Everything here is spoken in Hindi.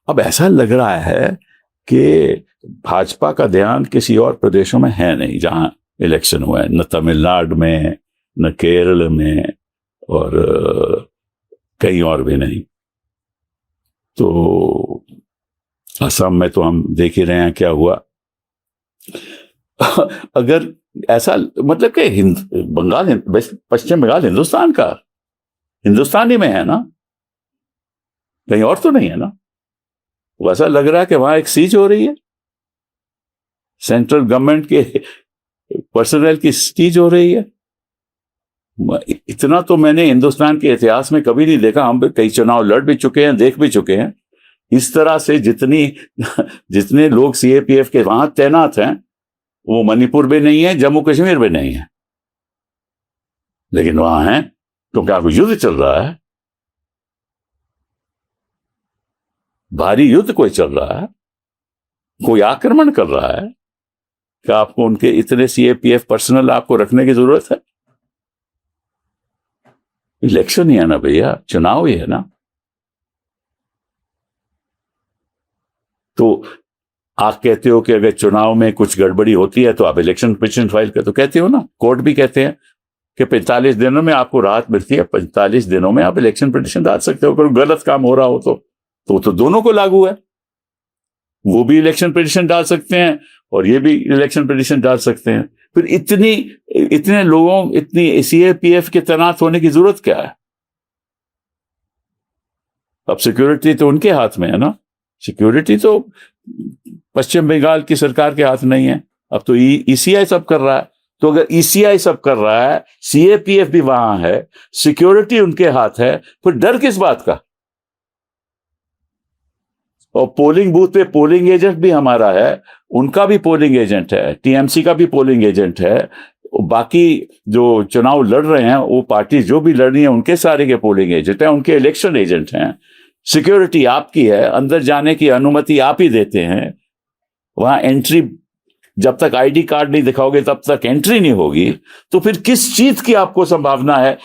अब ऐसा लग रहा है कि भाजपा का ध्यान किसी और प्रदेशों में है नहीं जहां इलेक्शन हुआ है, न तमिलनाडु में, न केरल में, और कहीं और भी नहीं। तो असम में तो हम देख ही रहे हैं क्या हुआ। अगर ऐसा मतलब कि पश्चिम बंगाल हिंदुस्तान ही में है ना, कहीं और तो नहीं है ना। वैसा लग रहा है कि वहां एक सीज हो रही है, सेंट्रल गवर्नमेंट के पर्सनल की सीज हो रही है। इतना तो मैंने हिंदुस्तान के इतिहास में कभी नहीं देखा। हम कई चुनाव लड़ भी चुके हैं, देख भी चुके हैं। इस तरह से जितने लोग सीएपीएफ के वहां तैनात हैं वो मणिपुर में नहीं है, जम्मू कश्मीर में नहीं है, लेकिन वहां है क्योंकि अब युद्ध चल रहा है, भारी युद्ध कोई चल रहा है, कोई आक्रमण कर रहा है कि आपको उनके इतने सीएपीएफ पर्सनल आपको रखने की जरूरत है? इलेक्शन ही है ना भैया, चुनाव ही है ना। तो आप कहते हो कि अगर चुनाव में कुछ गड़बड़ी होती है तो आप इलेक्शन पिटीशन फाइल कर, तो कहते हो ना, कोर्ट भी कहते हैं कि 45 दिनों में आपको राहत मिलती है, 45 दिनों में आप इलेक्शन पिटीशन डाल सकते हो। अगर गलत काम हो रहा हो तो दोनों को लागू है। वो भी इलेक्शन पिटीशन डाल सकते हैं और ये भी इलेक्शन पिटीशन डाल सकते हैं। फिर इतने लोगों, इतनी सीएपीएफ के तैनात होने की जरूरत क्या है? अब सिक्योरिटी तो उनके हाथ में है ना, सिक्योरिटी तो पश्चिम बंगाल की सरकार के हाथ नहीं है। अब तो ईसीआई सब कर रहा है। तो अगर ईसीआई सब कर रहा है, सीएपीएफ भी वहां है, सिक्योरिटी उनके हाथ है, फिर डर किस बात का? और पोलिंग बूथ पे पोलिंग एजेंट भी हमारा है, उनका भी पोलिंग एजेंट है, टीएमसी का भी पोलिंग एजेंट है, बाकी जो चुनाव लड़ रहे हैं वो पार्टी जो भी लड़ रही है उनके सारे के पोलिंग एजेंट हैं, उनके इलेक्शन एजेंट हैं। सिक्योरिटी आपकी है, अंदर जाने की अनुमति आप ही देते हैं। वहां एंट्री, जब तक आईडी कार्ड नहीं दिखाओगे तब तक एंट्री नहीं होगी। तो फिर किस चीज की आपको संभावना है